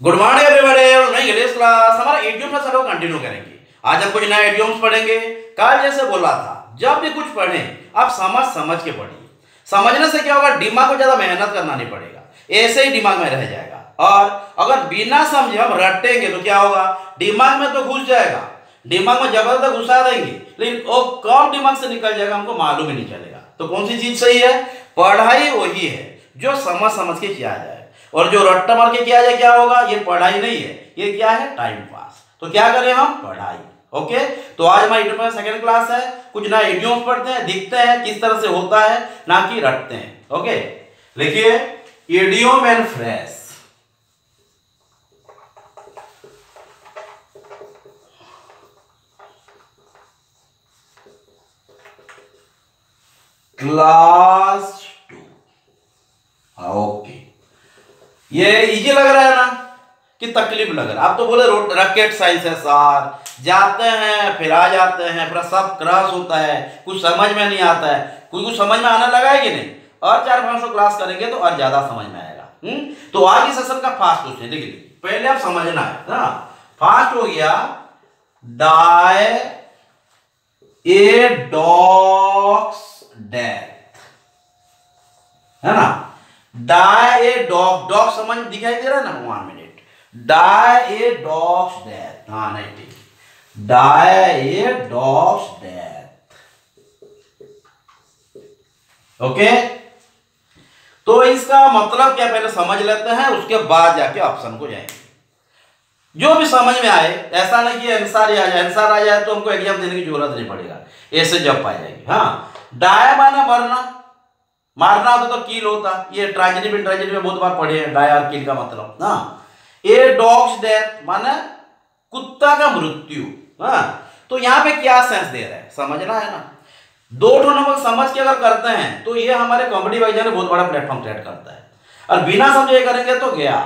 Good morning everybody. नई English class हमारा idiom class हम कंटिन्यू करेंगे। आज हम कुछ नए इडियम्स पढ़ेंगे। कल जैसे बोला था, जब भी कुछ पढ़ें आप समझ समझ के पढ़िए। समझने से क्या होगा, दिमाग को ज्यादा मेहनत करना नहीं पड़ेगा, ऐसे ही दिमाग में रह जाएगा। और अगर बिना समझे हम रटेंगे तो क्या होगा, दिमाग में तो घुस जाएगा, दिमाग में जबरदस्त घुसा देंगे, लेकिन वो कब दिमाग से निकल जाएगा हमको मालूम ही नहीं चलेगा। तो कौन सी चीज सही है? पढ़ाई वही है जो समझ समझ के किया जाए, और जो रट्टा मार के किया जाए क्या होगा, ये पढ़ाई नहीं है, ये क्या है, टाइम पास। तो क्या करें हम, पढ़ाई। ओके, तो आज हमारी इडियम में सेकंड क्लास है। कुछ नया इडियम्स पढ़ते हैं, दिखते हैं किस तरह से होता है, ना कि रटते हैं। ओके, लिखिए idiom and phrase. Class 2। Okay, ये इजी लग रहा है ना कि तकलीफ लग रहा है? आप तो बोले रॉकेट साइंस है सर, जाते हैं फिर आ जाते हैं, फिर सब क्रॉस होता है, कुछ समझ में नहीं आता है। कुछ समझ में आने लगा है कि नहीं? और 400-500 क्लास करेंगे तो और ज्यादा समझ में आएगा। तो आज की सेशन का फास्ट क्वेश्चन देखिए, पहले आप समझना है ना। फास्ट हो गया, डाई ए डॉग्स डेथ, है ना। डाई ए डॉग, डॉग समझ दिखाई दे रहा है ना, 1 minute. Die a dog's death, हाँ नहीं ठीक, die a dog's death. Okay, तो इसका मतलब क्या पहले समझ लेते हैं, उसके बाद जाके ऑप्शन को जाएंगे। जो भी समझ में आए, ऐसा नहीं कि आंसर आ जाए, आंसर आ जाए तो हमको एग्जाम देने की जरूरत नहीं पड़ेगा, ऐसे जब पाई जाएगी। हाँ, डाई माना मरना, मारना होता तो किल होता, ये ट्रेजेडी में बहुत बार पढ़े हैं, डाई और किल का मतलब। हाँ, ए डॉग्स डेथ माने कुत्ता का मृत्यु। हाँ, तो यहाँ पे क्या सेंस दे रहा है समझना है ना। दो नंबर समझ के अगर करते हैं तो ये हमारे कॉम्पिटिटिव एग्जाम में बहुत बड़ा प्लेटफॉर्म क्रिएट करता है, और बिना समझे करेंगे तो गया,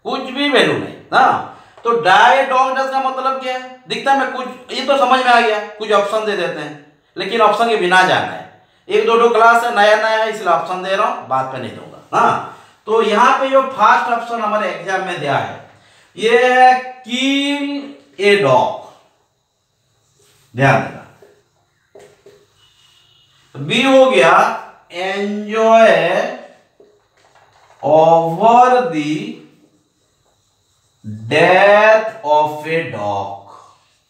कुछ भी वैल्यू नहीं ना। तो डाई डॉग डेथ का मतलब क्या है, दिखता है मैं कुछ, ये तो समझ में आ गया, कुछ ऑप्शन दे देते हैं, लेकिन ऑप्शन के बिना जाना है। 1-2 क्लास है, नया नया है, इसलिए ऑप्शन दे रहा हूं, बाद पे नहीं दूंगा। हाँ, तो यहाँ पे जो फर्स्ट ऑप्शन हमारे एग्जाम में दिया है, ये है किल ए डॉग, ध्यान देना। बी हो गया enjoy over the death of a dog,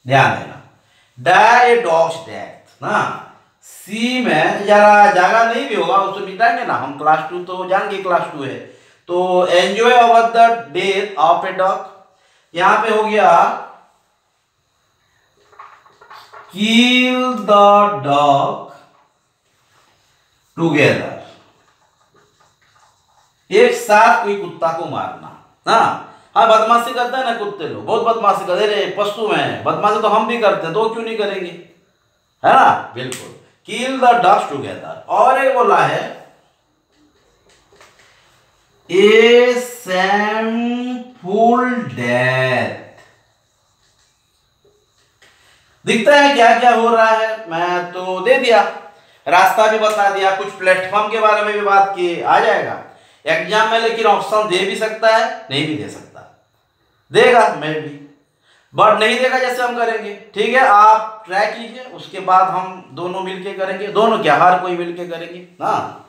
ध्यान देना, डाई ए डॉग्स डेथ ना। सी में जरा जगह नहीं भी होगा उसको मिटाएंगे ना हम, क्लास 2 तो जान क्लास 2 है। तो enjoy over the death of a dog, यहां पे हो गया किल द डॉग टुगेदर, एक साथ कोई कुत्ता को मारना। हाँ, बदमाशी करते हैं ना कुत्ते लोग, बहुत बदमाशी करते हैं, पशु में बदमाशी तो हम भी करते हैं, तो क्यों नहीं करेंगे, है ना। बिल्कुल, किल द डॉग्स टुगेदर। और एक बोला है ए सैमफुल डेथ। दिखता है क्या क्या हो रहा है, मैं तो दे दिया, रास्ता भी बता दिया, कुछ प्लेटफॉर्म के बारे में भी बात की, आ जाएगा एग्जाम में। लेकिन ऑप्शन दे भी सकता है, नहीं भी दे सकता, देगा मैं भी, बट नहीं देगा जैसे हम करेंगे। ठीक है, आप ट्राई कीजिए, उसके बाद हम दोनों मिलके करेंगे, दोनों क्या, हर कोई मिलके करेंगे। हाँ,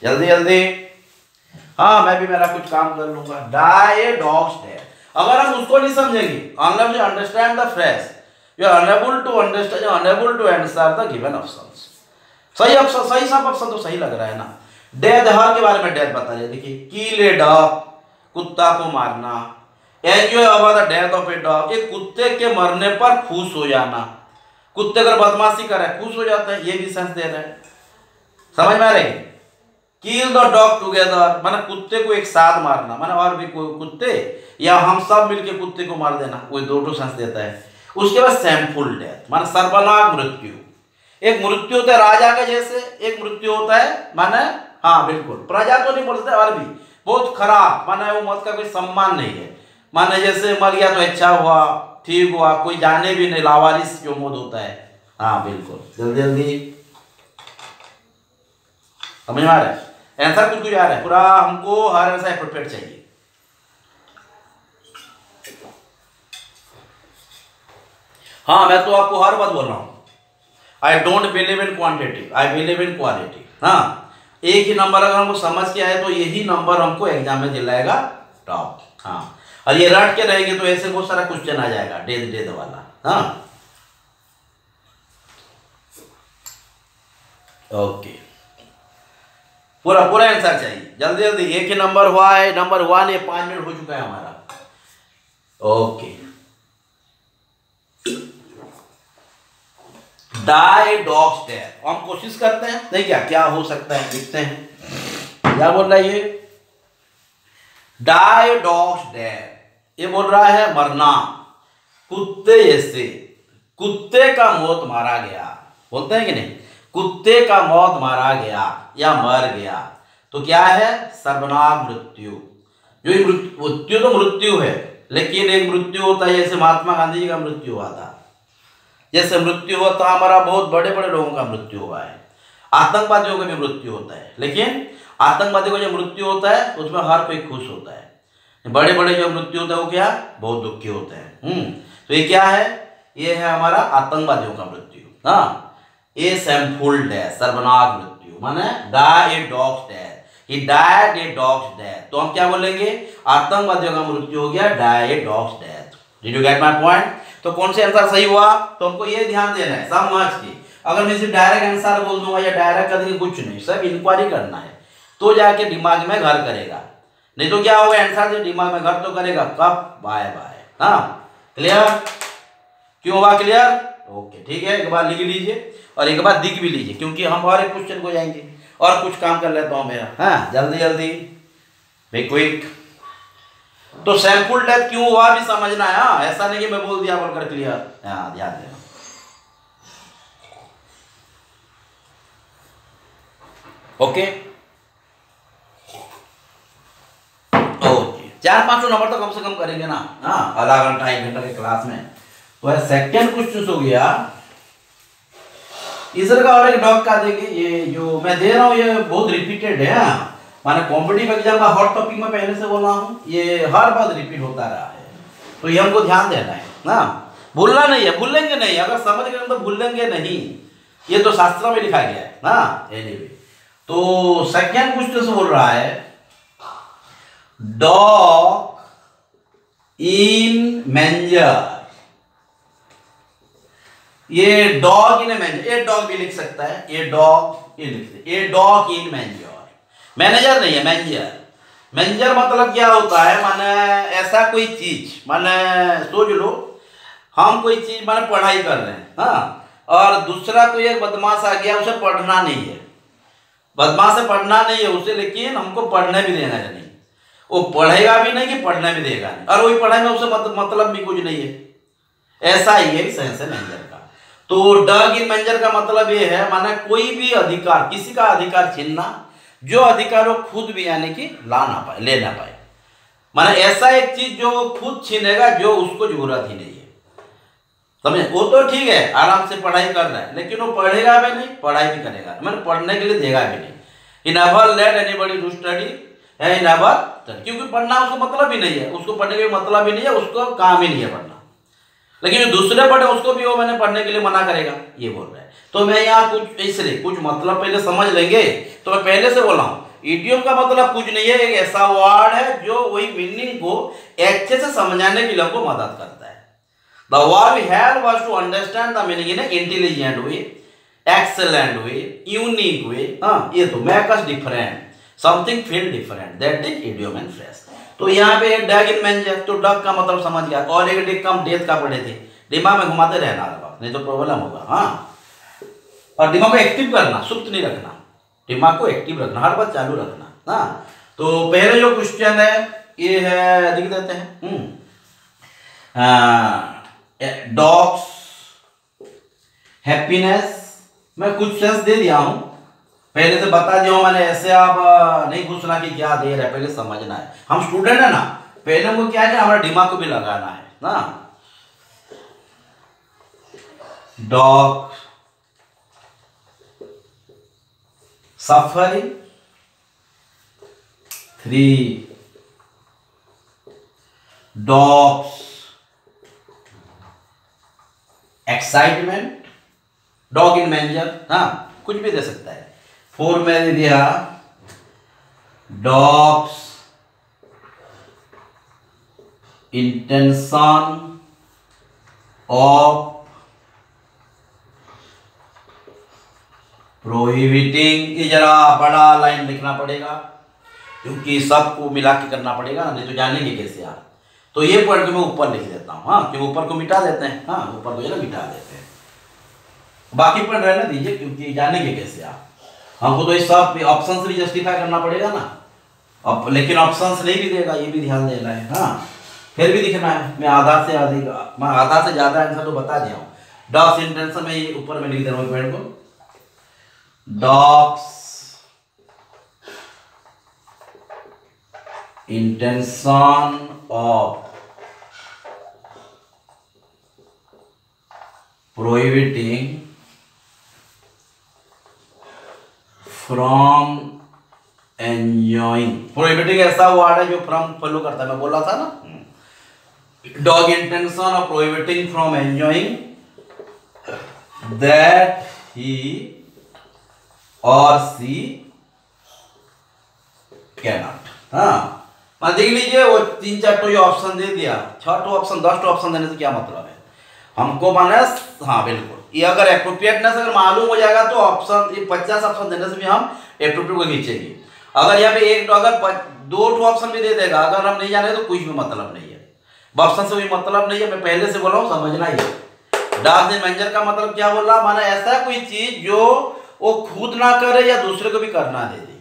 जल्दी जल्दी। हाँ, मैं भी मेरा कुछ काम कर लूंगा। डाई ए डॉग्स डेथ, अगर हम उसको नहीं समझेंगे, understand the phrase, you are unable to understand, you are unable to answer the given options. सही ऑप्शन, सही सब ऑप्शन तो सही लग रहा है ना। डेथ, हर के बारे में डेथ बता रहे, देखिए किल ए डॉग, कुत्ता को मारना, enjoy over the death of a dog, एक कुत्ते के मरने पर खुश हो जाना, कुत्ते अगर बदमाशी करे खुश हो जाता है, ये भी सेंस दे रहा है, समझ में आ रही। किल द डॉग टुगेदर माने कुत्ते को एक साथ मारना, माने और भी कोई कुत्ते या हम सब मिलके कुत्ते को मार देना, कोई दो सेंस देता है। उसके बाद सैमफुल डेथ माने सर्वनाक मृत्यु, एक मृत्यु होता है राजा का जैसे, एक मृत्यु होता है माने, हाँ बिल्कुल, प्रजा तो नहीं बोलते, और भी बहुत खराब, माने वो मौत का कोई सम्मान नहीं है, माने जैसे मर गया तो अच्छा हुआ, ठीक हुआ, कोई जाने भी नहीं, लावारिस जो मौत होता है। हाँ बिल्कुल, जल्दी जल्दी समझ में आ रहा है, आंसर कुछ आ रहा है, पूरा हमको हर आंसर परफेक्ट चाहिए। हाँ, मैं तो आपको हर बात बोल रहा हूँ। I don't believe in quantity, I believe in quality. हाँ, एक ही नंबर अगर हमको समझ के आए तो यही नंबर हमको एग्जाम में दिलाएगा टॉप। हाँ, और ये रट के रहेंगे तो ऐसे बहुत सारा क्वेश्चन आ जाएगा डेध डेध वाला। हाँ, ओके, पूरा पूरा आंसर चाहिए, जल्दी जल्दी। एक ही नंबर हुआ है, नंबर 1 है, 5 मिनट हो चुका है हमारा। ओके, डायडॉक्स डेथ, हम कोशिश करते हैं, नहीं क्या क्या हो सकता है, देखते हैं क्या बोल रहा है ये। डायडॉक्स डेथ, ये बोल रहा है मरना, कुत्ते जैसे, कुत्ते का मौत मारा गया, बोलते हैं कि नहीं, कुत्ते का मौत मारा गया या मर गया, तो क्या है, सर्वनाम मृत्यु। जो ये मृत्यु तो मृत्यु है, लेकिन एक मृत्यु होता है जैसे महात्मा गांधी जी का मृत्यु हुआ था, जैसे मृत्यु होता हमारा बहुत बड़े बड़े लोगों का मृत्यु हुआ है, आतंकवादियों का भी मृत्यु होता है, लेकिन आतंकवादियों का जो मृत्यु होता है उसमें हर कोई खुश होता है। बड़े बड़े जो मृत्यु होता है वो क्या, बहुत दुखी होते हैं। तो ये क्या है, ये है हमारा आतंकवादियों का मृत्यु। हाँ, ए सैमफुल डेथ, सर्वनाश मृत्यु, माने die a dog's death, he died a dog's death. तो हम क्या बोलेंगे, आतंकवादियों का मृत्यु हो गया, die a dog's death. Did you get my point? तो कौन से आंसर सही हुआ, तो हमको ये ध्यान देना है समझ के। अगर मैं सिर्फ डायरेक्ट आंसर बोल दूंगा या डायरेक्ट कर देंगे, कुछ नहीं, सब इंक्वायरी करना है, तो जाके दिमाग में घर करेगा, नहीं तो क्या होगा, आंसर जो दिमाग में घर तो करेगा कब, बाय बाय। हाँ, क्लियर? क्यों हुआ क्लियर? ओके, ठीक है, एक बार लिख लीजिए और एक बार दिख भी लीजिए, क्योंकि हम और एक क्वेश्चन को जाएंगे और कुछ काम कर लेता हूं मेरा। हाँ, जल्दी जल्दी, बी क्विक। तो सैंपल डेथ क्यों हुआ भी समझना है। हाँ, ऐसा नहीं कि मैं बोल दिया बोलकर क्लियर। हाँ, ध्यान देना। ओके, 4-5 नंबर तो कम से कम करेंगे ना। हाँ, आधा घंटा 1 घंटा के क्लास में। तो सेकंड क्वेश्चन हो गया, इधर का और एक डॉग का देंगे। ये जो मैं दे रहा हूँ ये बहुत रिपीटेड है, माने कॉम्पिटिटिव एग्जाम का हॉट टॉपिक में पहले से बोला हूँ, ये हर बार रिपीट होता रहा है, तो ये हमको ध्यान देना है ना, भूलना नहीं है, भूलेंगे नहीं, अगर समझ गए तो भूलेंगे नहीं, ये तो शास्त्रों में लिखा गया है ना। एनीवे, तो सेकंड क्वेश्चन से बोल रहा है, डॉग इन मैंजर। ये डॉग इन मैनेजर, ये डॉग भी लिख सकता है, ये डॉग ये लिख सकते, ये डॉग इन मैनेजर, मैनेजर नहीं है, मैनेजर। मैनेजर मतलब क्या होता है, माने ऐसा कोई चीज, माने सोच लो हम कोई चीज माने पढ़ाई कर रहे हैं, हाँ, और दूसरा कोई एक बदमाश आ गया, उसे पढ़ना नहीं है, बदमाश से पढ़ना नहीं है उसे, लेकिन हमको पढ़ने भी देना है नहीं, वो पढ़ेगा भी नहीं कि पढ़ने भी देगा नहीं, और वही पढ़ाई में उसे मतलब भी कुछ नहीं है, ऐसा ही है सेंस है मैनेजर का। तो डॉग इन मैनेजर का मतलब ये है, माना कोई भी अधिकार, किसी का अधिकार छीनना, जो अधिकार वो खुद भी यानी कि ला ना पाए, ले ना पाए, माना ऐसा एक चीज जो खुद छीनेगा जो उसको जरूरत ही नहीं है, समझे। वो तो ठीक है, आराम से पढ़ाई कर रहा है, लेकिन वो पढ़ेगा भी नहीं, पढ़ाई भी करेगा, मैंने पढ़ने के लिए देगा भी नहीं। He never let anybody to study, he never, क्योंकि पढ़ना उसको मतलब ही नहीं है, उसको पढ़ने का मतलब ही नहीं है, उसको काम ही नहीं है पढ़ना, लेकिन जो दूसरे पढ़े उसको भी वो मैंने पढ़ने के लिए मना करेगा, ये बोल रहा है। तो मैं यहाँ कुछ इसलिए कुछ मतलब पहले समझ लेंगे, तो मैं पहले से बोला हूँ, इडियम का मतलब कुछ नहीं है, एक ऐसा वर्ड है जो वही मीनिंग को अच्छे से समझाने के लिए हमको मदद करता है। The word we have was to understand the meaning in intelligent way, excellent way, unique way. हाँ, ये तो make us different, something feel different, that is idiom and phrase. तो यहाँ पे एक डॉग इन मैनेजर, तो डॉग का मतलब समझ गया, और एक डिक हम डेथ का पढ़े थे, दिमाग में घुमाते रहना बाप, नहीं तो प्रॉब्लम होगा। हाँ, और दिमाग को एक्टिव करना, सुप्त नहीं रखना, दिमाग को एक्टिव रखना, हर बात चालू रखना। हाँ, तो पहले जो क्वेश्चन है ये है, लिख देते हैं, डॉग्स हैप्पीनेस। मैं कुछ सेंस दे दिया हूँ, पहले से बता दिया हूँ मैंने, ऐसे आप नहीं पूछना कि क्या दे रहा है, पहले समझना है। हम स्टूडेंट है ना, पहले हमको क्या है, हमारे दिमाग को भी लगाना है ना। Dog suffering, 3 dogs excitement, dog in manger, हाँ कुछ भी दे सकता है। 4 में दे दिया डॉग्स इंटेंशन ऑफ प्रोहिबिटिंग। ये जरा बड़ा लाइन लिखना पड़ेगा क्योंकि सबको मिला के करना पड़ेगा ना, नहीं तो जानेंगे कैसे आप। तो ये पॉइंट को मैं ऊपर लिख देता हूँ, हाँ कि ऊपर को मिटा देते हैं, हाँ ऊपर को जरा मिटा देते हैं, बाकी पॉइंट रहने दीजिए क्योंकि जानेंगे कैसे आप। हमको तो इस सब ऑप्शन से भी जस्टिफाई करना पड़ेगा ना, अब लेकिन ऑप्शन नहीं भी देगा, ये भी ध्यान देना है, हाँ फिर भी दिखना है। मैं आधा से ज़्यादा आंसर तो बता दिया हूँ। डॉग्स इंटेंशन में ये ऊपर में लिख दे रहा हूँ पॉइंट को, dogs intention of prohibiting from enjoying. Prohibiting ऐसा वर्ड है जो फ्रॉम फॉलो करता है, मैं बोला था ना। Dog intention of prohibiting from enjoying that he और सी कैन नॉट। हाँ देख लीजिए, वो 3-4 तो ऑप्शन दे दिया, 6 ऑप्शन 10 ऑप्शन देने से क्या मतलब है हमको, माने हाँ बिल्कुल ये अगर एप्रोप्रिएटनेस अगर मालूम हो जाएगा तो ऑप्शन 50 ऑप्शन देने से भी हम एप्रोप्रिएट को खींचेंगे। अगर यहाँ पे एक अगर 2 ऑप्शन भी दे देगा, अगर हम नहीं जाने तो कुछ भी मतलब नहीं है, ऑप्शन से भी मतलब नहीं है। मैं पहले से बोला हूँ, समझना ही है। डॉग्स इन मैंजर का मतलब क्या बोल रहा, माना ऐसा कोई चीज जो वो खुद ना करे या दूसरे को भी करना दे दे।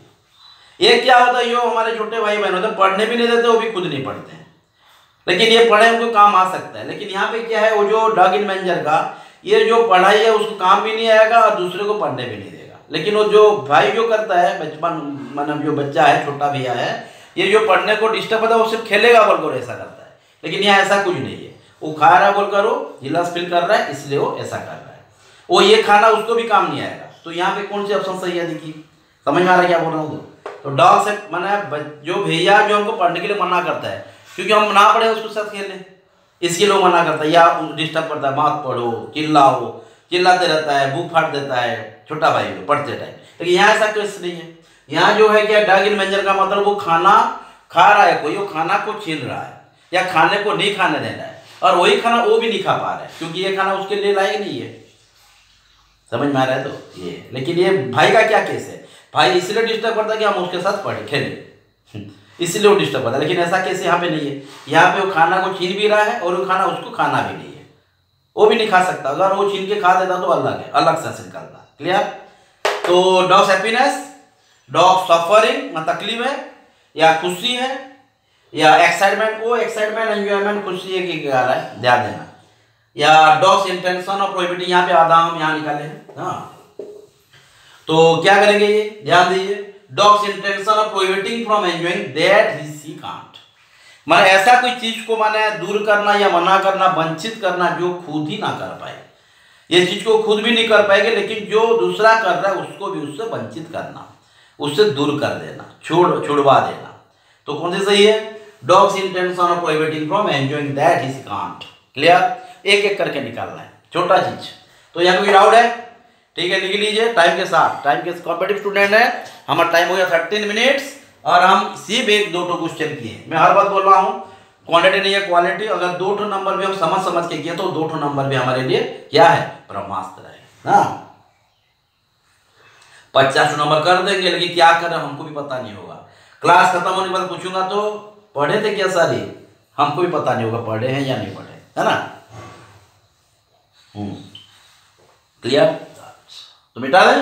ये क्या होता है, यो हमारे छोटे भाई बहन होते हैं, पढ़ने भी नहीं देते, वो भी खुद नहीं पढ़ते हैं, लेकिन ये पढ़े उनको काम आ सकता है। लेकिन यहाँ पे क्या है, वो जो डॉग इन मैंजर का ये जो पढ़ाई है उसको काम भी नहीं आएगा और दूसरे को पढ़ने भी नहीं देगा। लेकिन वो जो भाई जो करता है बचपन, मतलब जो बच्चा है छोटा भैया है, ये जो पढ़ने को डिस्टर्ब होता है वो सिर्फ खेलेगा बोलकर ऐसा करता है। लेकिन यहाँ ऐसा कुछ नहीं है, वो खा रहा है बोलकर वो गिलास फिल कर रहा है, इसलिए वो ऐसा कर रहा है। वो ये खाना उसको भी काम नहीं आएगा। तो यहाँ पे कौन सी ऑप्शन सही है, देखिए समझ में आ रहा है क्या बोल रहा हूँ। तो डॉग से मैंने जो भैया जो हमको पढ़ने के लिए मना करता है क्योंकि हम ना पढ़े उसके साथ खेलें, इसके लिए मना करता है या डिस्टर्ब करता है, मत पढ़ो, चिल्लाओ, चिल्लाते रहता है, मुंह फाड़ देता है छोटा भाई को पढ़ते टाइम। लेकिन यहाँ ऐसा कुछ नहीं है। यहाँ जो है क्या, डॉग इन मैंजर का मतलब वो खाना खा रहा है, कोई वो खाना को छीन रहा है या खाने को नहीं खाने देना है, और वही खाना वो भी नहीं खा पा रहा है क्योंकि ये खाना उसके लिए लायक नहीं है। समझ में आ रहा है तो ये। लेकिन ये भाई का क्या केस है, भाई इसलिए डिस्टर्ब करता है कि हम उसके साथ पढ़े खेलें, इसलिए वो डिस्टर्ब करता है। लेकिन ऐसा केस यहाँ पे नहीं है। यहाँ पे वो खाना को छीन भी रहा है और वो खाना उसको खाना भी नहीं है, वो भी नहीं खा सकता। अगर वो छीन के खा देता तो अलग है, अलग से निकलता। क्लियर। तो डॉग्स हैप्पीनेस, डॉग सफरिंग तकलीफ है या खुशी है या एक्साइटमेंट, वो एक्साइटमेंट एंजॉयमेंट खुशी है कि क्या रहा है, ध्यान देना। या डॉग्स इंटेंशन और प्रोहिबिटिंग, यहाँ पे आधा हम यहाँ निकाले हैं। हाँ तो क्या करेंगे, ये ध्यान दीजिए, dog's intention of prohibiting from enjoying that he see can't. माने ऐसा कोई चीज को माने दूर करना या मना करना, वंचित करना जो खुद ही ना कर पाए। ये चीज को खुद भी नहीं कर पाएंगे, लेकिन जो दूसरा कर रहा है उसको भी उससे वंचित करना, उससे दूर कर देना, छुड़वा देना। तो कौन सी सही है, dog's intention of prohibiting from enjoying that he see can't. Clear. एक एक करके निकालना है, छोटा चीज। तो यहाँ कोई डाउट है, ठीक है लिख लीजिए टाइम के साथ। टाइम के कॉम्पिटिटिव स्टूडेंट है, हमारा टाइम हो गया 13 मिनट्स और हम सिर्फ 1-2 क्वेश्चन किए। मैं हर बात बोल रहा हूँ, क्वांटिटी नहीं है क्वालिटी। अगर 2 नंबर भी हम समझ के किए तो 2 नंबर भी हमारे लिए क्या है, ब्रह्मास्त्र है ना। 50 नंबर कर देंगे, लेकिन क्या करें हमको भी पता नहीं होगा। क्लास खत्म होने के बाद पूछूंगा तो पढ़े थे क्या सारी, हमको भी पता नहीं होगा पढ़े हैं या नहीं पढ़े, है ना। क्लियर। तो मिटा दें।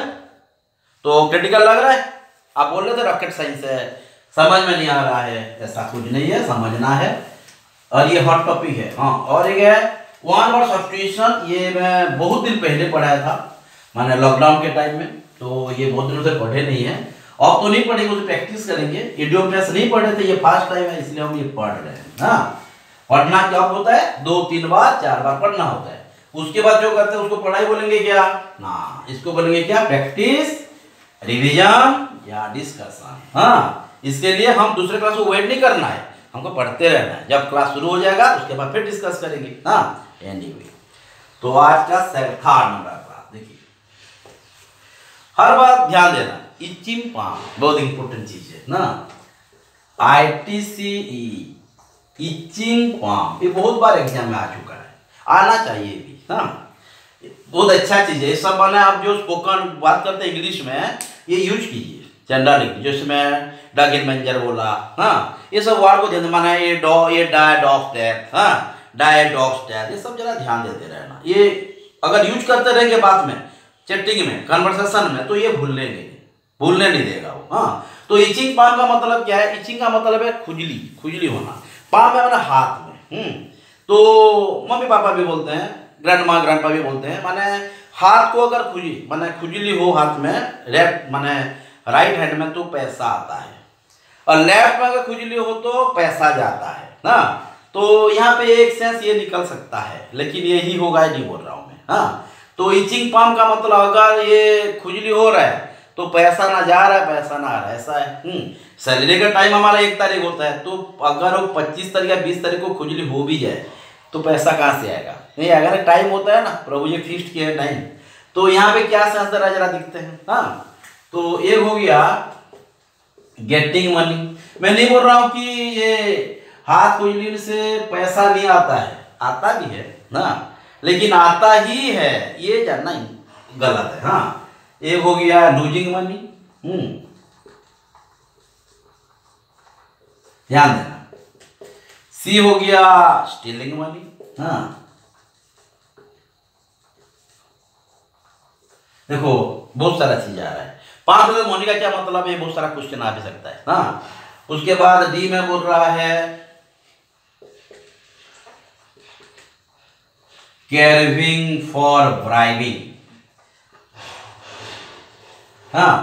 तो क्रिटिकल लग रहा है, आप बोल रहे थे रॉकेट साइंस है, समझ में नहीं आ रहा है, ऐसा कुछ नहीं है, समझना है। और ये हॉट टॉपिक है। हाँ और एक है वन वर्ड सब्स्टिट्यूशन, ये मैं बहुत दिन पहले पढ़ाया था, मैंने लॉकडाउन के टाइम में। तो ये बहुत दिनों से पढ़े नहीं है, अब तो नहीं पढ़ेंगे, उसे प्रैक्टिस करेंगे। इडियम क्लास नहीं पढ़े थे, ये फर्स्ट टाइम है इसलिए हम ये पढ़ रहे हैं। हाँ पढ़ना क्या होता है, 2-3 बार 4 बार पढ़ना होता है। उसके बाद जो करते हैं उसको पढ़ाई बोलेंगे क्या ना, इसको बोलेंगे क्या, प्रैक्टिस, रिवीजन या डिस्कशन। हाँ इसके लिए हम दूसरे क्लास को वेट नहीं करना है, हमको पढ़ते रहना है। जब क्लास शुरू हो जाएगा उसके बाद फिर डिस्कस करेंगे। हाँ एनीवे तो आज का थर्ड नंबर बात देखिए, हर बात ध्यान देना, इचिंग पाम बहुत इंपॉर्टेंट चीज है ना, ITCE इचिंग पाम, ये बहुत बार एग्जाम में आ चुका है, आना चाहिए भी, हाँ बहुत अच्छा चीज है ये सब। माने आप जो स्पोकन बात करते हैं इंग्लिश में, ये यूज कीजिए जनरली, जैसे मैं डग इन मैंजर बोला, हाँ ये सब वर्ड को ध्यान माना, ये डाई डॉग्स डेथ, हाँ डाई डॉग्स डेथ, ये सब जरा ध्यान देते रहना। ये अगर यूज करते रहेंगे बात में, चैटिंग में, कन्वर्सेशन में, तो ये भूलने नहीं देगा वो, हाँ। तो इचिंग पाम का मतलब क्या है? इचिंग का मतलब है खुजली होना, पाम है माना हाथ में, तो मम्मी पापा भी बोलते हैं, ग्रैंड माँ ग्रैंड पा भी बोलते हैं, माने हाथ को अगर खुजली हो हाथ में, लेफ्ट माने राइट हैंड में, तो पैसा आता है, और लेफ्ट में अगर खुजली हो तो पैसा जाता है ना। तो यहाँ पे एक सेंस ये निकल सकता है, लेकिन यही होगा नहीं बोल रहा हूँ मैं, हाँ। तो इचिंग पाम का मतलब अगर ये खुजली हो रहा है तो पैसा ना जा रहा है, पैसा ना आ रहा है, ऐसा है। सैलरी का टाइम हमारा 1 तारीख होता है, तो अगर वो 25 तारीख या 20 तारीख को खुजली हो भी जाए तो पैसा कहाँ से आएगा? नहीं, अगर टाइम होता है ना, प्रभु जी फिक्स किया है टाइम, तो यहाँ पे क्या सेंस जरा दिखते हैं, हाँ। तो ये हो गया गेटिंग मनी। मैं नहीं बोल रहा हूँ कि ये हाथ खुजली से पैसा नहीं आता है, आता भी है ना, लेकिन आता ही है ये जानना गलत है, हाँ। एक हो गया लूजिंग मनी, ध्यान देना। सी हो गया स्टीलिंग मनी, हाँ। देखो बहुत सारा चीज आ रहा है। 5 हजार मनी का क्या मतलब है? बहुत सारा क्वेश्चन आ भी सकता है, हाँ। उसके बाद डी में बोल रहा है कैर्विंग फॉर ब्राइबिंग, हाँ,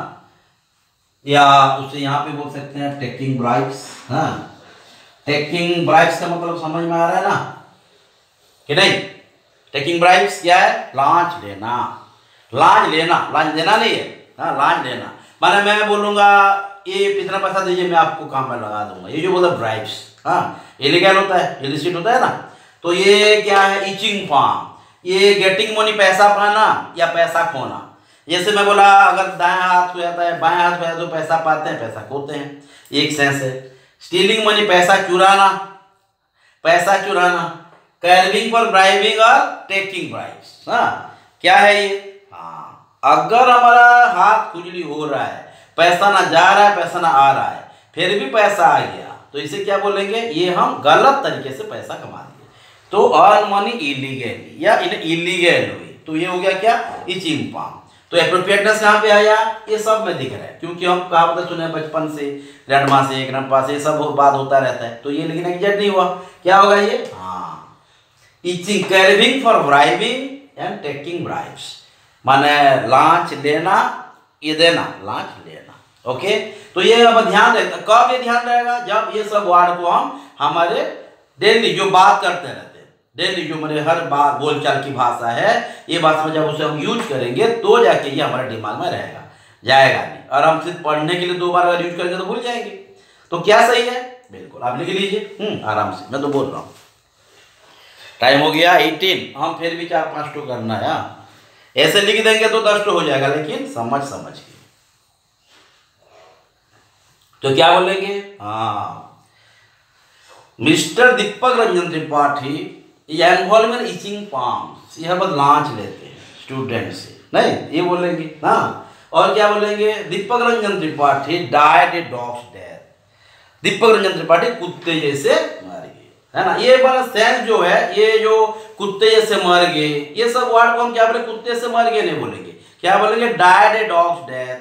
या उसे यहाँ पे बोल सकते हैं टेकिंग ब्राइब्स, हाँ। टेकिंग ब्राइब्स का मतलब समझ में आ रहा है ना कि नहीं? टेकिंग ब्राइब्स क्या है? लांच लेना, लांच देना नहीं है, हाँ, लांच लेना। माने मैं बोलूंगा ये इतना पैसा दीजिए, मैं आपको काम में लगा दूंगा, ये जो बोलता ब्राइब्स, हाँ, इलीगल होता है, इलिसिट होता है ना। तो ये क्या है? इचिंग पाम, ये गेटिंग मनी, पैसा पाना या पैसा खोना। जैसे मैं बोला अगर दाएं हाथ हो जाता है, बाएं हाथ हो जाता है, तो पैसा पाते हैं, पैसा खोते हैं, एक सेंस है। स्टीलिंग मनी पैसा चुराना, कैर्विंग फॉर ब्राइबिंग और टेकिंग ब्राइब्स, हाँ। क्या है ये? हाँ, अगर हमारा हाथ खुजली हो रहा है, पैसा ना जा रहा है, पैसा ना आ रहा है, फिर भी पैसा आ गया, तो इसे क्या बोलेंगे? ये हम गलत तरीके से पैसा कमा दिए, तो अर्न मनी इलीगली या इलीगल हुई। तो ये हो गया क्या? Etching palm. तो एप्रोप्रिएटनेस यहाँ पे आया, ये सब में दिख रहा है, क्योंकि हम कहावतें सुने बचपन से, ग्रैंडमा से, ग्रैंडपा से, सब बात होता रहता है। तो ये लेकिन एग्जैक्ट नहीं हुआ, क्या होगा ये? हाँ, itching, craving for bribing and taking bribes, माने लांच लेना, ये देना, लांच लेना, ओके। तो ये अब ध्यान रहे, कब ये ध्यान रहेगा? जब ये सब वर्ड को हम हमारे डेली जो बात करते रहते हैं, डेली जो हमारे हर बात बोलचाल की भाषा है, ये भाषा में जब उसे हम यूज करेंगे तो जाके ये हमारे दिमाग में रहेगा, जाएगा नहीं। और हम सिर्फ पढ़ने के लिए 2 बार अगर यूज करेंगे तो भूल जाएंगे। तो क्या सही है? बिल्कुल आप लिख लीजिए आराम से, मैं तो बोल रहा हूँ। टाइम हो गया 18, हम फिर भी 4-5 टू करना है, ऐसे लिख देंगे तो 10 टू हो जाएगा, लेकिन समझ के। तो क्या बोलेंगे? हाँ, mister Deepak Ranjan Tripathi involvement itching palms, यह बस लांच लेते हैं स्टूडेंट से, नहीं ये बोलेंगे, हाँ। और क्या बोलेंगे? दीपक Ranjan Tripathi died a dog's death, दीपक रंजन त्रिपाठी कुत्ते जैसे मर गए, है ना। ये वाला सेंस जो है, ये जो कुत्ते जैसे मर गए, ये सब वर्ड को हम क्या बोले? कुत्ते से मर गए नहीं बोलेंगे, क्या बोलेंगे? Died a dog's death,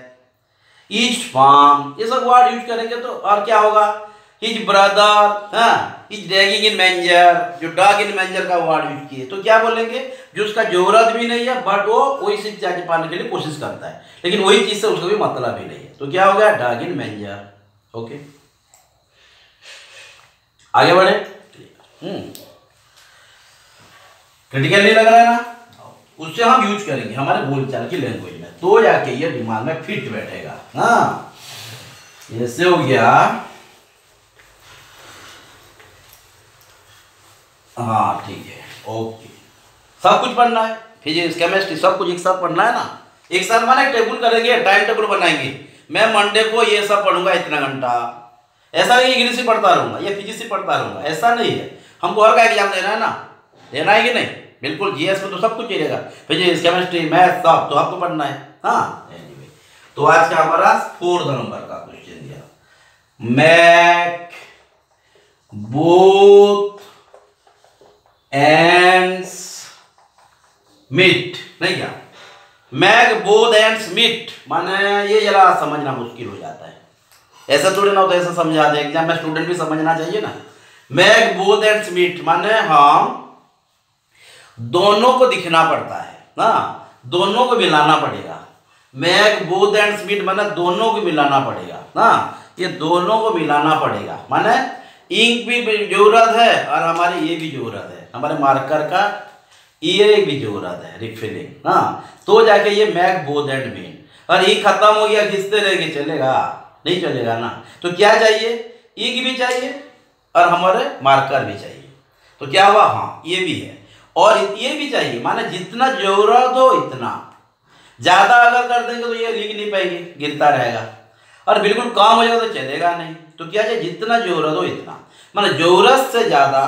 each farm, ये सब वर्ड यूज करेंगे। तो और क्या होगा? हिज ब्रदर, हाँ, हिज डैगिंग इन मैंजर, जो डॉग इन मैंजर का वर्ड यूज किए, तो क्या बोलेंगे? जो उसका जरूरत भी नहीं है, बट वो वही चीज जाके पाने के लिए कोशिश करता है, लेकिन वही चीज से उसको भी मतलब ही नहीं है। तो क्या हो गया? Dog in manger, okay. आगे बढ़े, क्रिटिकल नहीं लग रहा है ना? उससे हम यूज करेंगे हमारे बोलचाल की लैंग्वेज में, तो जाके ये दिमाग में फिट बैठेगा, हाँ। ऐसे हो गया, हाँ ठीक है, ओके। सब कुछ पढ़ना है, फिजिक्स केमिस्ट्री सब कुछ एक साथ पढ़ना है ना। एक साथ माने टेबल करेंगे, टाइम टेबल बनाएंगे, मैं मंडे को ये सब पढ़ूंगा इतना घंटा। ऐसा नहीं इंग्लिश ही पढ़ता रहूंगा या फिजिक्स ही पढ़ता रहूंगा, ऐसा नहीं है। हमको हर का एग्जाम देना है ना, देना है कि नहीं? बिल्कुल, जीएस में तो सब कुछ चलेगा, फिजिक्स केमिस्ट्री मैथ सब तो आपको पढ़ना है। हाँ anyway, तो आज का हमारा 4 नंबर का क्वेश्चन दिया, मैक बोथ एंड्स मीट, नहीं क्या? मैक बोथ एंड्स मीट माने ये जरा समझना मुश्किल हो जाता है, ऐसा थोड़ी ना होता है, ऐसा समझा दे एग्जाम में, स्टूडेंट भी समझना चाहिए ना। मैक बोथ एंड्स मीट माने हम दोनों को दिखना पड़ता है ना, दोनों को मिलाना पड़ेगा। मैक बोथ एंड्स मीट माने दोनों को मिलाना पड़ेगा ना, ये दोनों को मिलाना पड़ेगा माने इंक भी जरूरत है और हमारी ये भी जरूरत है, हमारे मार्कर का ये भी जरूरत है रिफिलिंग, हाँ, तो जाके ये मैक बोथ एंड मीट। और इंक खत्म हो गया, खींचते रहेंगे, चलेगा? नहीं चलेगा ना। तो क्या चाहिए? इंक भी चाहिए और हमारे मार्कर भी चाहिए। तो क्या हुआ? हाँ ये भी है और ये भी चाहिए, माने जितना जरूरत हो इतना, ज्यादा अगर कर देंगे तो ये लिख नहीं पाएंगे, गिरता रहेगा, और बिल्कुल कम हो जाएगा तो चलेगा नहीं। तो क्या चाहिए? जितना जरूरत हो इतना, माने जरूरत से ज्यादा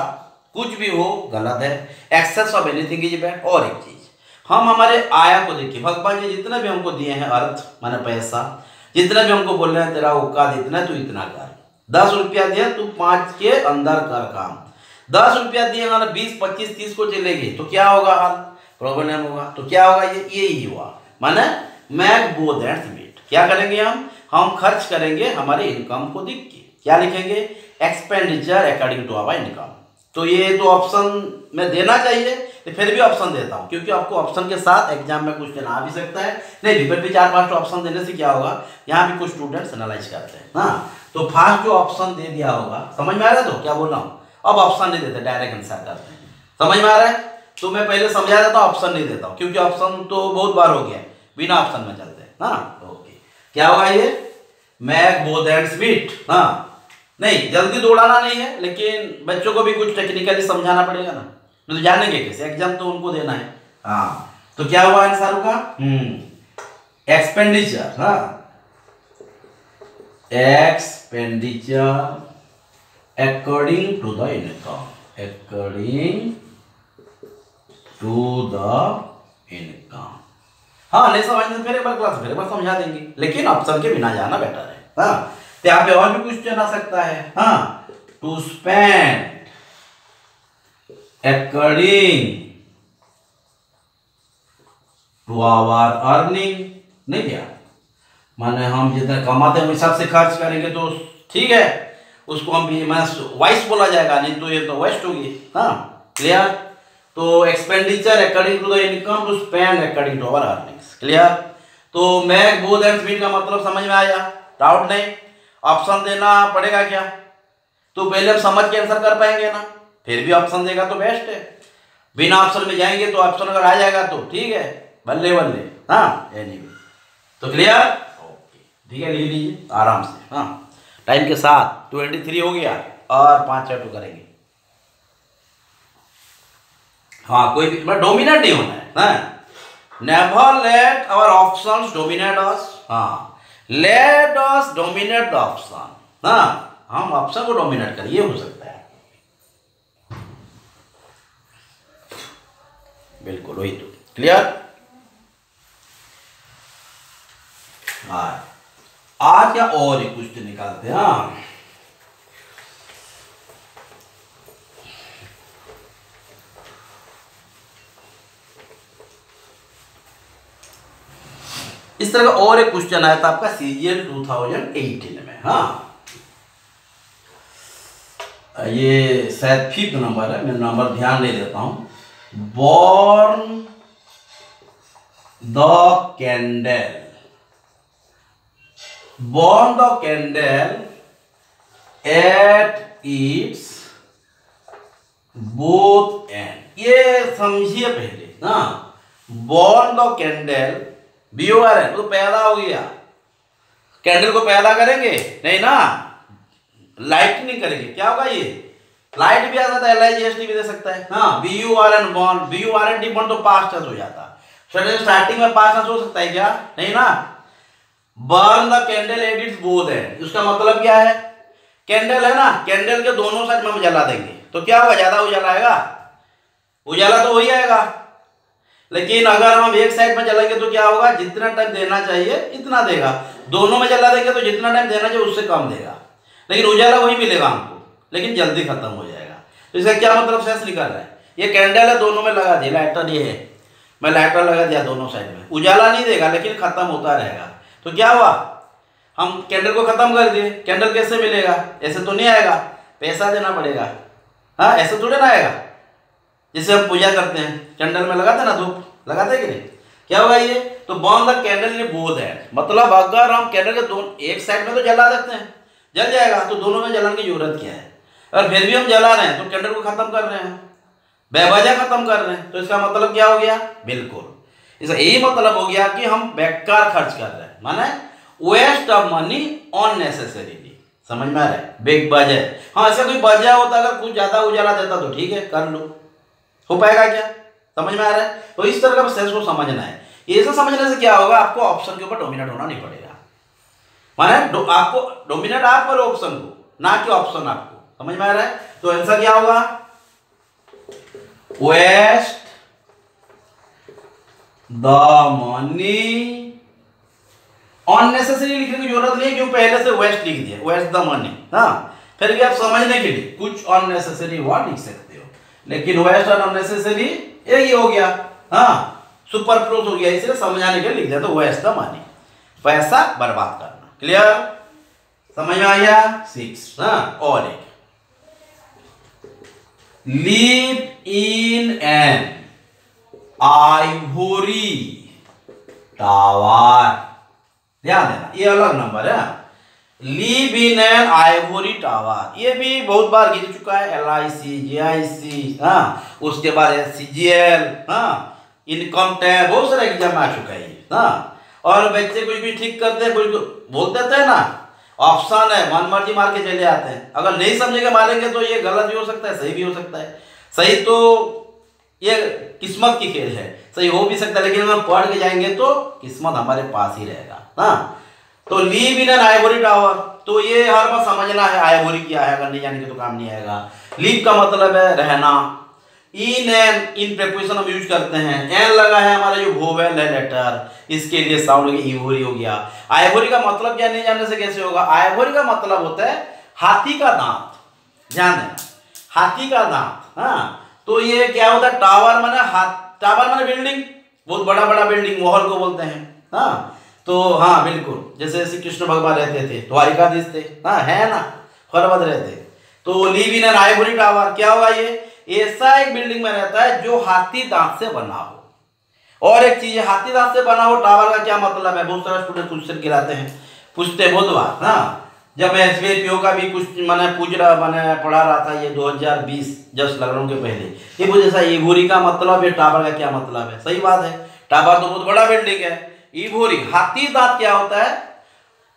कुछ भी हो गलत है, excess of anything is bad. और एक चीज, हम हमारे आया को देखिए, भगवान जी जितना भी हमको दिए हैं अर्थ माने पैसा, जितना भी हमको बोल रहे हैं तेरा औकात इतना है, तू इतना कर। 10 रुपया दिया, तू 5 के अंदर कर काम। 10 रुपया दिए ना, 20, 25, 30 को चलेगी तो क्या होगा? हाल प्रॉब्लम होगा। तो क्या होगा? ये ही हुआ, माने मैक बोथ एंड्स मीट। क्या करेंगे हम खर्च करेंगे हमारे इनकम को देख के। क्या लिखेंगे? Expenditure according to our income. तो ये तो ऑप्शन में देना चाहिए, तो फिर भी ऑप्शन देता हूँ क्योंकि आपको ऑप्शन के साथ एग्जाम में क्वेश्चन आ भी सकता है, नहीं भी, फिर भी 4-5 ऑप्शन देने से क्या होगा, यहाँ भी कुछ स्टूडेंट्स एनालाइज करते हैं। हाँ, तो फर्स्ट जो ऑप्शन दे दिया होगा, समझ में आ रहा है? तो क्या बोल रहा हूँ, अब ऑप्शन नहीं देते, डायरेक्ट आंसर करते हैं। समझ में आ रहा है? तो मैं पहले समझा देता हूँ, ऑप्शन नहीं देता हूँ क्योंकि ऑप्शन तो बहुत बार हो गया, बिना ऑप्शन में चलते हैं। हाँ ओके, क्या होगा ये? Make both ends meet. हाँ नहीं, जल्दी दौड़ाना नहीं है, लेकिन बच्चों को भी कुछ टेक्निकली समझाना पड़ेगा ना, तो जानेंगे कैसे, एग्जाम तो उनको देना है। हाँ, तो क्या हुआ आंसर होगा? एक्सपेंडिचर। हाँ, expenditure according to the income, according to the income. हाँ नहीं समझते फिर एक बार क्लास, फिर एक बार समझा देंगे, लेकिन ऑप्शन के बिना जाना बेटर है। हाँ, तो यहाँ पे और भी क्वेश्चन आ सकता है। हाँ, to spend according to our earning, नहीं क्या? माने हम जितना कमाते हैं उस हिसाब से खर्च करेंगे तो ठीक है, उसको हम भी वाइस बोला जाएगा, नहीं तो ये तो वेस्ट होगी। हाँ क्लियर? तो expenditure according to the income, to spend according to our earnings. Clear? तो मैक बोथ एंड्स मीट का मतलब समझ में आया? डाउट नहीं? ऑप्शन देना पड़ेगा क्या? तो पहले हम समझ के आंसर कर पाएंगे ना, फिर भी ऑप्शन देगा तो बेस्ट है। बिना ऑप्शन में जाएंगे तो ऑप्शन अगर आ जाएगा तो ठीक है, बल्ले बल्ले। हाँ एनीवे, तो क्लियर? ओके ठीक है, लिख लीजिए आराम से। हाँ, टाइम के साथ 23 हो गया और 5 चैप्टर करेंगे। हाँ, कोई भी डोमिनेट नहीं होना है। हाँ, never let our options dominate us. हाँ, let us dominate the option. हाँ, हम ऑप्शन को डोमिनेट करें, ये हो सकता है। बिल्कुल वही तो। क्लियर? हाँ, आज क्या और एक क्वेश्चन निकालते हैं। हाँ, इस तरह का और एक क्वेश्चन आया था आपका सीजीएल 2018 में। हाँ, ये शायद 5th नंबर है, मैं नंबर ध्यान नहीं देता हूं। Born the candle, born the candle at its both and. ये समझिए पहले ना, बॉर्न द कैंडल, बीओआर है तो पैदा हो गया, कैंडल को पैदा करेंगे नहीं ना, लाइट नहीं करेंगे, क्या होगा ये? लाइट भी आ सकता है, LIGHT भी दे सकता है। हाँ, BURN बॉर्न, BURNT बॉर्न तो पास्ट टेंस हो जाता। स्टार्टिंग में पास्ट टेंस हो सकता है क्या? नहीं ना। Burn the candle at its both and, उसका मतलब क्या है? कैंडल है ना, कैंडल के दोनों साइड में हम जला देंगे तो क्या होगा? ज्यादा उजाला आएगा? उजाला तो वही आएगा। लेकिन अगर हम एक साइड में जलाएंगे तो क्या होगा? जितना टाइम देना चाहिए इतना देगा। दोनों में जला देंगे तो जितना टाइम देना चाहिए उससे कम देगा, लेकिन उजाला वही मिलेगा हमको, लेकिन जल्दी खत्म हो जाएगा। तो इसका क्या मतलब सेंस निकल रहा है? ये कैंडल है, दोनों में लगा दिया, लाइटर ये है, मैं लाइटर लगा दिया दोनों साइड में, उजाला नहीं देगा लेकिन खत्म होता रहेगा। तो क्या हुआ? हम कैंडल को खत्म कर दिए। कैंडल कैसे मिलेगा? ऐसे तो नहीं आएगा, पैसा देना पड़ेगा। हाँ, ऐसे थोड़े ना आएगा। जैसे हम पूजा करते हैं, कैंडल में लगाते ना, धूप लगाते कि नहीं? क्या होगा ये? तो burn the candle in both and, मतलब अगर हम कैंडल के दोनों एक साइड में तो जला देते हैं, जल जाएगा, तो दोनों में जलाने की जरूरत क्या है? और फिर भी हम जला रहे हैं तो कैंडल को खत्म कर रहे हैं, बेवजह खत्म कर रहे हैं। तो इसका मतलब क्या हो गया? बिल्कुल इसका यही मतलब हो गया कि हम बेकार खर्च कर रहे हैं, माने वेस्ट ऑफ मनी अननेसेसरीली। समझ में आ रहा है? Big budget. हाँ, ऐसा कोई वजह होता, अगर कुछ ज्यादा उजाला देता तो ठीक है, कर लो, हो पाएगा क्या? समझ में आ रहा है? तो इस तरह का सेंस को समझना है। ऐसा समझने से क्या होगा? आपको ऑप्शन के ऊपर डोमिनेट होना नहीं पड़ेगा, माने आपको डोमिनेट आप करो ऑप्शन को, ना कि ऑप्शन आपको। समझ में आ रहा है? तो आंसर क्या होगा? वेस्ट द मनी अननेसेसरी लिखने की जरूरत नहीं है, क्यों पहले से वेस्ट लिख दिया, वेस्ट द मनी। हाँ, फिर भी आप समझने के लिए कुछ अननेसेसरी वर्ड लिख सकते हो, लेकिन वेस्ट और अननेसेसरी यही हो गया। हाँ, सुपरफ्लूस हो गया, इसलिए समझाने के लिए लिख दिया। तो वेस्ट द मनी, पैसा बर्बाद करना। क्लियर? समझ में आ गया? 6। हाँ, और एक, live in an ivory tower. ध्यान देना, ये अलग नंबर है। Live in an ivory tower, ये भी बहुत बार गिर चुका है। LIC, JIC, हाँ, उसके बाद CGL, हाँ, इनकम टैक्स, बहुत सारे एग्जाम आ चुका है। हाँ, और बच्चे कुछ भी ठीक करते हैं, कुछ बोल देते हैं ना, ऑप्शन है, मन मर्जी मार के चले आते हैं। अगर नहीं समझेंगे मारेंगे तो ये गलत भी हो सकता है, सही भी हो सकता है। सही तो ये किस्मत की खेल है, सही हो भी सकता है, लेकिन अगर पढ़ के जाएंगे तो किस्मत हमारे पास ही रहेगा। हाँ, तो live in an ivory tower, तो ये हर बार समझना है आइवोरी क्या है, अगर नहीं जानेंगे तो काम नहीं आएगा। लिव का मतलब है रहना। इन एन, इन प्रेपोजिशन हम यूज करते हैं। एन लगा है हमारा जो वोवेल है लेटर, इसके लिए साउंड हो गया, इवोरी हो गया। आइवोरी का मतलब क्या, नहीं जानने से कैसे होगा? आइवोरी का मतलब होता है हाथी का दांत। ध्यान देना, हाथी का दांत। हाँ, तो ये क्या होता है? टावर माने टावर माने बिल्डिंग, बहुत बड़ा बड़ा बिल्डिंग, महल को बोलते हैं। हाँ, तो हाँ बिल्कुल, जैसे श्री कृष्ण भगवान रहते थे, द्वारिकाधीश थे, हाँ है ना, हरवद रहते। तो live in an ivory tower क्या होगा? ये ऐसा एक बिल्डिंग में रहता है जो हाथी दांत से बना हो। और एक चीज, हाथी दांत से बना हो टावर का क्या मतलब है? बहुत सारे स्टूडेंट क्वेश्चन गिराते हैं, पूछते हैं बहुत बार। हाँ, जब मैं SBI का भी कुछ मैंने पढ़ा रहा था, ये 2020 जस्ट लॉकडाउन के पहले, ये मुझे ऐसा इवोरी का मतलब है, टावर का क्या मतलब है? सही बात है, टावर तो बहुत बड़ा बिल्डिंग है। इवोरी हाथी दांत क्या होता है?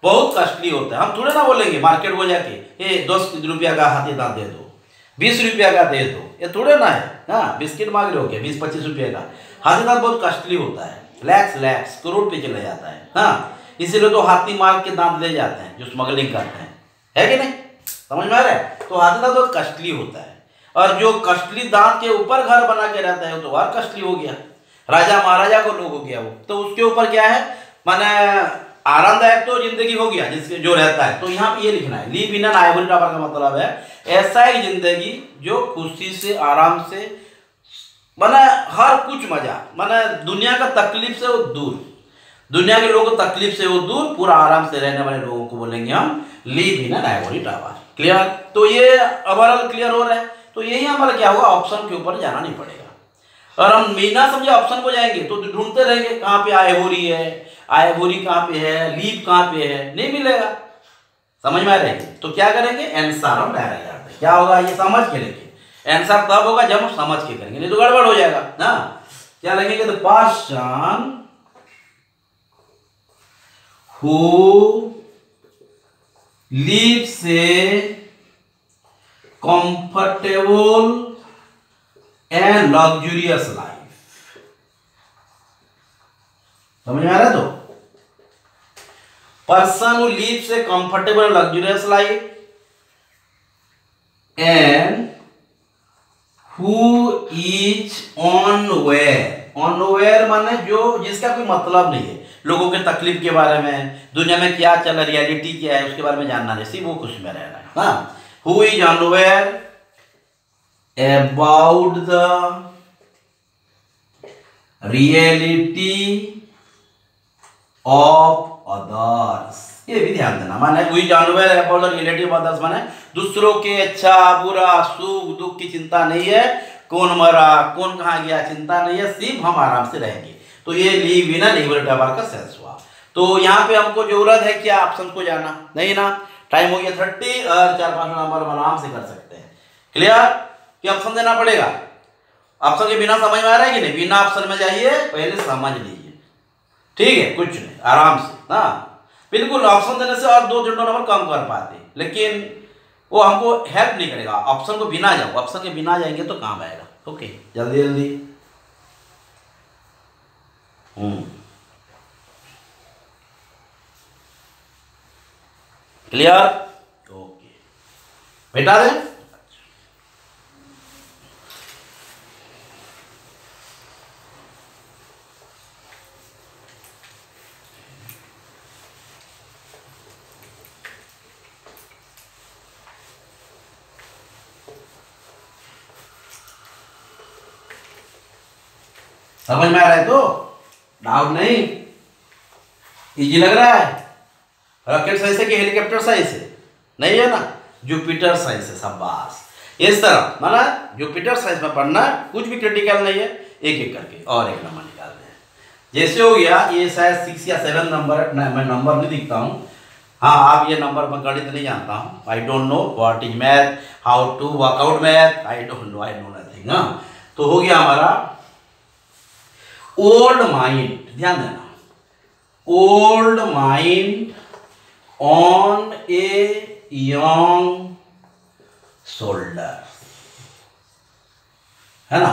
बहुत कॉस्टली होता है। हम थोड़े ना बोलेंगे मार्केट को जाके ये 10 रुपया का हाथी दांत दे दो, 20 रुपया का दे दो, ये थोड़े ना है। हाँ, बिस्किट मांग रहे हो क्या 20-25 रुपये का? हाथी दांत बहुत कॉस्टली होता है, लैक्स करोड़ पे चला जाता है। हाँ, इसीलिए तो हाथी मार के दांत ले जाते हैं जो स्मगलिंग करते हैं, है कि नहीं? समझ में आ रहा है? तो हाथी दांत बहुत कॉस्टली होता है, और जो कॉस्टली दांत के ऊपर घर बना के रहता है तो और कॉस्टली हो गया, राजा महाराजा को लोग हो गया वो, तो उसके ऊपर क्या है, माने आरामदायक तो जिंदगी हो गया जिसके जो रहता है। तो यहाँ पे ये लिखना है, live in an ivory tower का मतलब है ऐसा एक जिंदगी जो खुशी से, आराम से, माने हर कुछ मजा, माने दुनिया का तकलीफ से वो दूर, दुनिया के लोगों को तकलीफ से वो दूर, पूरा आराम से रहने वाले लोगों को बोलेंगे हम live in an ivory tower. Clear? तो ये ओवरऑल क्लियर हो रहा है। तो यही हमारा क्या होगा, ऑप्शन के ऊपर जाना नहीं पड़ेगा। और हम बिना समझे ऑप्शन को जाएंगे तो ढूंढते रहेंगे कहाँ पे आइवोरी है, आइवोरी कहाँ पे है, लीव कहाँ पे है, नहीं मिलेगा। समझ में आ रही? तो क्या करेंगे, आंसर हम डायरेक्ट, क्या होगा ये समझ के लेंगे। आंसर तब होगा जब हम समझ के करेंगे, नहीं तो गड़बड़ हो जाएगा ना। क्या लगेंगे, तो person who lives a comfortable and luxurious life. समझ में आ रहा है? तो person who lives a comfortable luxurious life and who is unaware माने जो जिसका कोई मतलब नहीं है लोगों के तकलीफ के बारे में, दुनिया में क्या चल रहा है, रियलिटी क्या है उसके बारे में जानना नहीं, सिर्फ वो खुश में रहना है। हाँ, who is unaware about the reality of others, ये भी ध्यान देना। माने who is unaware about the reality of others माने दूसरों के अच्छा बुरा सुख दुख की चिंता नहीं है, कौन मरा कौन कहाँ गया चिंता नहीं है, सिर्फ हम आराम से रहेंगे। तो ये लिव इन लिबर्टी का सेंस हुआ। तो यहाँ पे हमको जरूरत है क्या ऑप्शन को जाना, नहीं ना? टाइम हो गया 30 और 4-5 नंबर आराम से कर सकते हैं। क्लियर कि ऑप्शन देना पड़ेगा? ऑप्शन के बिना समझ में आ रहा है कि नहीं? बिना ऑप्शन में जाइए, पहले समझ लीजिए, ठीक है? कुछ नहीं, आराम से ना, बिल्कुल। ऑप्शन देने से और 2 नंबर कम कर पाते, लेकिन वो हमको हेल्प नहीं करेगा। ऑप्शन को बिना जाओ, ऑप्शन के बिना जाएंगे तो काम आएगा। ओके, जल्दी जल्दी। क्लियर? ओके, बेटा दे। समझ में आ रहा है? तो डाउट नहीं? इजी लग रहा है? रॉकेट साइंस है कि हेलीकॉप्टर साइंस है? नहीं है ना, जुपिटर साइंस है। शाबाश। इस तरह माना जुपिटर साइंस में पढ़ना, कुछ भी क्रिटिकल नहीं है, एक एक करके और एक नंबर निकालते हैं। जैसे हो गया ये शायद 6 या 7 नंबर, मैं नंबर नहीं दिखता हूँ। हाँ, आप ये नंबर में गणित नहीं जानता हूँ। I don't know what is math, how to work out math, I don't know, I know nothing. हाँ, तो हो गया हमारा ओल्ड माइंड, ध्यान देना, old mind on a young shoulder, है ना?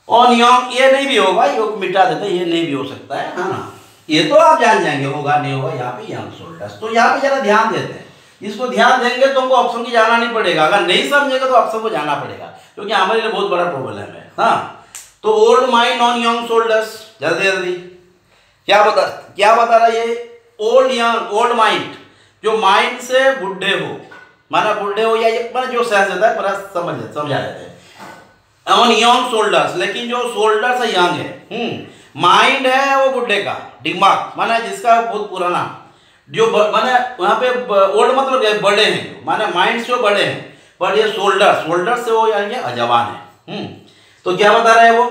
ऑन यंग, ये नहीं भी होगा, ये मिटा देते, ये नहीं भी हो सकता है ना? ये तो आप जान जाएंगे, होगा नहीं होगा। यहाँ पे यंग शोल्डर्स, तो यहाँ पे जरा ध्यान देते हैं। इसको ध्यान देंगे तो हमको ऑप्शन की जाना नहीं पड़ेगा, अगर नहीं समझेगा तो ऑप्शन को जाना पड़ेगा, क्योंकि हमारे लिए बहुत बड़ा प्रॉब्लम है। हाँ, तो old mind on young shoulders, जल्दी जल्दी। क्या बता रहा है ये? ओल्ड यंग, ओल्ड माइंड, जो माइंड से बुढ़े हो, माना बुढ़े हो या माना जो सेंस देता है, पूरा समझा देते हैं। ऑन यंग शोल्डर्स, लेकिन जो शोल्डर्स है यंग है, माइंड है वो बुढ़े का, दिमाग माना जिसका बहुत पुराना, जो माने वहाँ पे ओल्ड मतलब बड़े हैं, माने माइंड से वो बड़े हैं, पर ये शोल्डर से वो यानी अजवान है। तो क्या बता रहा है वो?